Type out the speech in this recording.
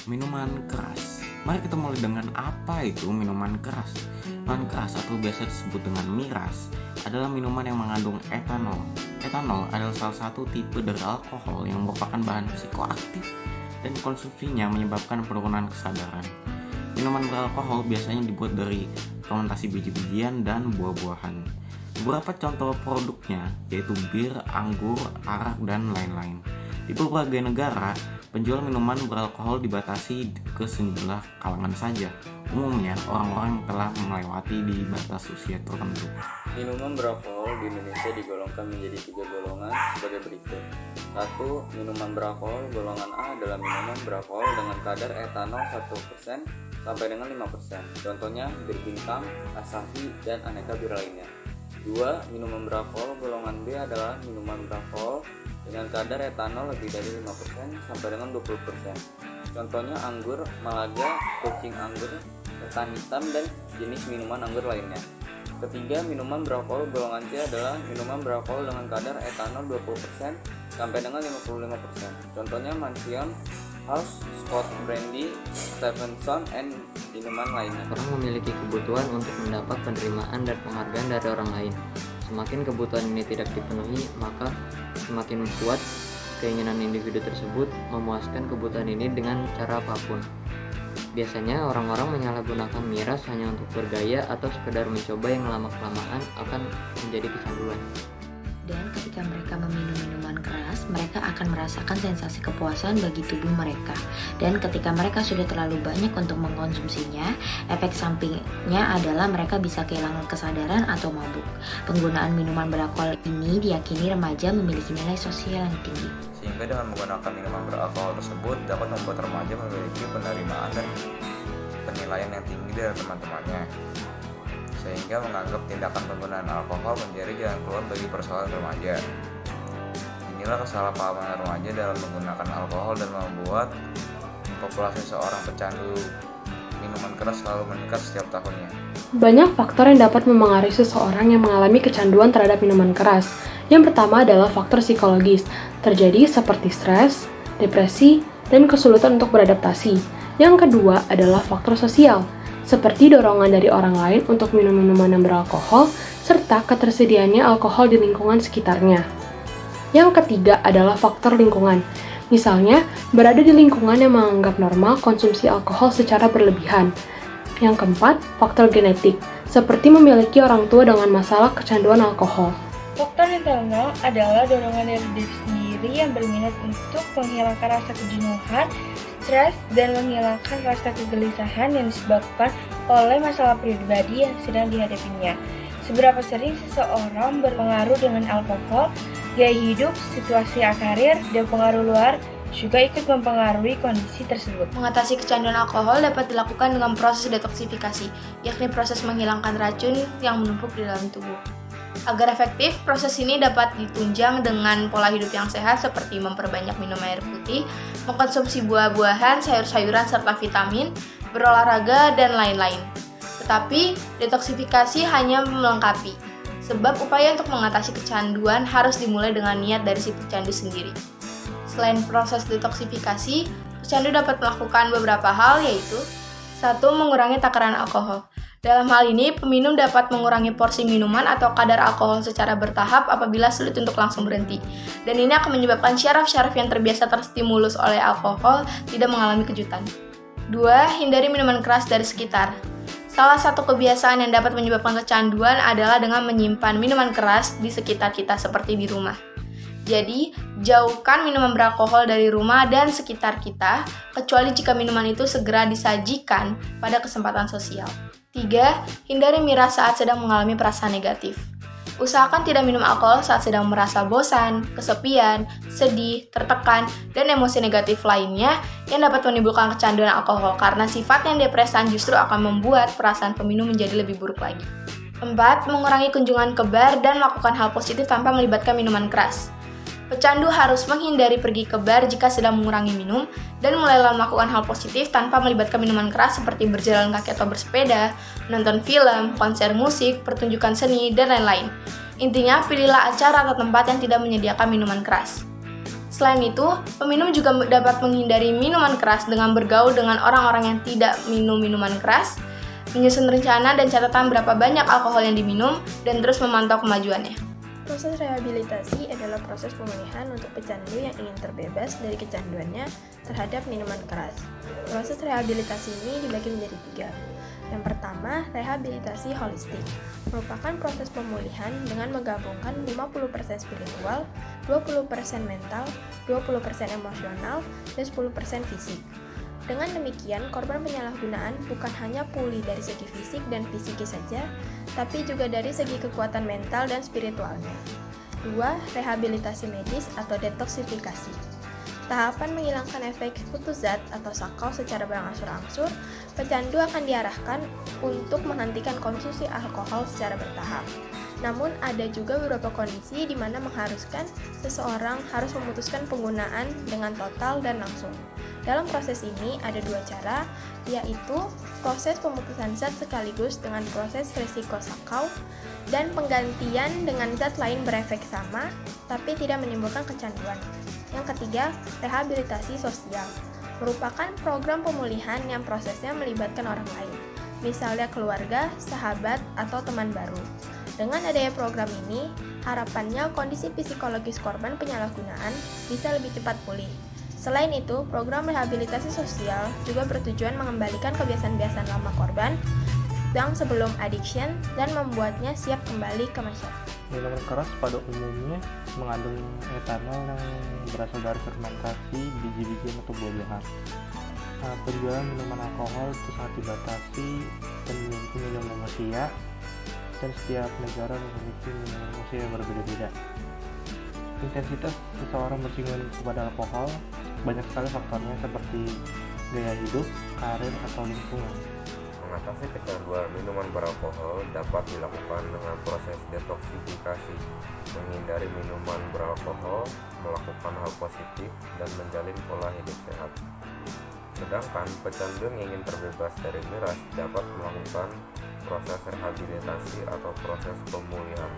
Minuman keras. Mari kita mulai dengan apa itu minuman keras. Minuman keras atau biasa disebut dengan miras adalah minuman yang mengandung etanol. Etanol adalah salah satu tipe dari alkohol yang merupakan bahan psikoaktif dan konsumsinya menyebabkan penurunan kesadaran. Minuman beralkohol biasanya dibuat dari fermentasi biji-bijian dan buah-buahan. Beberapa contoh produknya yaitu bir, anggur, arak, dan lain-lain. Di berbagai negara, penjual minuman beralkohol dibatasi ke sejumlah kalangan saja. Umumnya, orang-orang yang telah melewati di batas usia tertentu. Minuman beralkohol di Indonesia digolongkan menjadi 3 golongan sebagai berikut. 1. Minuman beralkohol golongan A adalah minuman beralkohol dengan kadar etanol 1% sampai dengan 5%. Contohnya bir Bintang, Asahi, dan aneka bir lainnya. 2. Minuman beralkohol golongan B adalah minuman beralkohol dengan kadar etanol lebih dari 5% sampai dengan 20%. Contohnya anggur Malaga, kucing anggur, ketan hitam, dan jenis minuman anggur lainnya. Ketiga, minuman beralkohol golongan C adalah minuman beralkohol dengan kadar etanol 20% sampai dengan 55%. Contohnya Mansion, House, Scott Brandy, Stevenson, and minuman lainnya. Orang memiliki kebutuhan untuk mendapat penerimaan dan penghargaan dari orang lain. Semakin kebutuhan ini tidak dipenuhi, maka semakin kuat keinginan individu tersebut memuaskan kebutuhan ini dengan cara apapun. Biasanya orang-orang menyalahgunakan miras hanya untuk bergaya atau sekedar mencoba yang lama-kelamaan akan menjadi kecanduan. Dan ketika mereka meminum minuman keras, mereka akan merasakan sensasi kepuasan bagi tubuh mereka. Dan ketika mereka sudah terlalu banyak untuk mengkonsumsinya, efek sampingnya adalah mereka bisa kehilangan kesadaran atau mabuk. Penggunaan minuman beralkohol ini diyakini remaja memiliki nilai sosial yang tinggi. Sehingga dengan menggunakan minuman beralkohol tersebut dapat membuat remaja memiliki penerimaan dan penilaian yang tinggi dari teman-temannya, sehingga menganggap tindakan penggunaan alkohol menjadi jalan keluar bagi persoalan remaja. Inilah kesalahpahaman remaja dalam menggunakan alkohol dan membuat populasi seorang pecandu minuman keras selalu meningkat setiap tahunnya. Banyak faktor yang dapat memengaruhi seseorang yang mengalami kecanduan terhadap minuman keras. Yang pertama adalah faktor psikologis, terjadi seperti stres, depresi, dan kesulitan untuk beradaptasi. Yang kedua adalah faktor sosial, seperti dorongan dari orang lain untuk minum minuman yang beralkohol, serta ketersediaannya alkohol di lingkungan sekitarnya. Yang ketiga adalah faktor lingkungan, misalnya berada di lingkungan yang menganggap normal konsumsi alkohol secara berlebihan. Yang keempat, faktor genetik, seperti memiliki orang tua dengan masalah kecanduan alkohol. Faktor internal adalah dorongan dari diri sendiri yang berminat untuk menghilangkan rasa kejenuhan, stres, dan menghilangkan rasa kegelisahan yang disebabkan oleh masalah pribadi yang sedang dihadapinya. Seberapa sering seseorang berpengaruh dengan alkohol, gaya hidup, situasi karir, dan pengaruh luar juga ikut mempengaruhi kondisi tersebut. Mengatasi kecanduan alkohol dapat dilakukan dengan proses detoksifikasi, yakni proses menghilangkan racun yang menumpuk di dalam tubuh. Agar efektif, proses ini dapat ditunjang dengan pola hidup yang sehat seperti memperbanyak minum air putih, mengkonsumsi buah-buahan, sayur-sayuran, serta vitamin, berolahraga, dan lain-lain. Tetapi, detoksifikasi hanya melengkapi, sebab upaya untuk mengatasi kecanduan harus dimulai dengan niat dari si pecandu sendiri. Selain proses detoksifikasi, pecandu dapat melakukan beberapa hal, yaitu 1. Mengurangi takaran alkohol. Dalam hal ini, peminum dapat mengurangi porsi minuman atau kadar alkohol secara bertahap apabila sulit untuk langsung berhenti. Dan ini akan menyebabkan syaraf-syaraf yang terbiasa terstimulus oleh alkohol tidak mengalami kejutan. 2. Hindari minuman keras dari sekitar. Salah satu kebiasaan yang dapat menyebabkan kecanduan adalah dengan menyimpan minuman keras di sekitar kita seperti di rumah. Jadi, jauhkan minuman beralkohol dari rumah dan sekitar kita, kecuali jika minuman itu segera disajikan pada kesempatan sosial. 3. Hindari miras saat sedang mengalami perasaan negatif. Usahakan tidak minum alkohol saat sedang merasa bosan, kesepian, sedih, tertekan, dan emosi negatif lainnya yang dapat menimbulkan kecanduan alkohol karena sifat yang depresan justru akan membuat perasaan peminum menjadi lebih buruk lagi. 4. Mengurangi kunjungan ke bar dan melakukan hal positif tanpa melibatkan minuman keras. Pecandu harus menghindari pergi ke bar jika sedang mengurangi minum dan mulailah melakukan hal positif tanpa melibatkan minuman keras seperti berjalan kaki atau bersepeda, menonton film, konser musik, pertunjukan seni, dan lain-lain. Intinya, pilihlah acara atau tempat yang tidak menyediakan minuman keras. Selain itu, peminum juga dapat menghindari minuman keras dengan bergaul dengan orang-orang yang tidak minum minuman keras, menyusun rencana dan catatan berapa banyak alkohol yang diminum, dan terus memantau kemajuannya. Proses rehabilitasi adalah proses pemulihan untuk pecandu yang ingin terbebas dari kecanduannya terhadap minuman keras. Proses rehabilitasi ini dibagi menjadi 3. Yang pertama, rehabilitasi holistik, merupakan proses pemulihan dengan menggabungkan 50% spiritual, 20% mental, 20% emosional, dan 10% fisik. Dengan demikian, korban penyalahgunaan bukan hanya pulih dari segi fisik dan psikis saja, tapi juga dari segi kekuatan mental dan spiritualnya. 2. Rehabilitasi medis atau detoksifikasi. Tahapan menghilangkan efek sekutu zat atau sakau secara berangsur-angsur, pecandu akan diarahkan untuk menghentikan konsumsi alkohol secara bertahap. Namun ada juga beberapa kondisi di mana mengharuskan seseorang harus memutuskan penggunaan dengan total dan langsung. Dalam proses ini ada 2 cara, yaitu proses pemutusan zat sekaligus dengan proses resiko sakau dan penggantian dengan zat lain berefek sama tapi tidak menimbulkan kecanduan. Yang ketiga, rehabilitasi sosial, merupakan program pemulihan yang prosesnya melibatkan orang lain, misalnya keluarga, sahabat, atau teman baru. Dengan adanya program ini, harapannya kondisi psikologis korban penyalahgunaan bisa lebih cepat pulih. Selain itu, program rehabilitasi sosial juga bertujuan mengembalikan kebiasaan-kebiasaan lama korban yang sebelum addiction dan membuatnya siap kembali ke masyarakat. Minuman keras pada umumnya mengandung etanol yang berasal dari fermentasi biji-bijian atau buah-buahan. Penjualan minuman alkohol itu sangat dibatasi dan memiliki minimum usia, dan setiap negara memiliki minimum usia yang berbeda-beda. Intensitas seseorang bersinggungan kepada alkohol banyak sekali faktornya seperti gaya hidup, karir, atau lingkungan. Mengatasi kecanduan minuman beralkohol dapat dilakukan dengan proses detoksifikasi, menghindari minuman beralkohol, melakukan hal positif, dan menjalin pola hidup sehat. Sedangkan pecandu yang ingin terbebas dari miras dapat melakukan proses rehabilitasi atau proses pemulihan.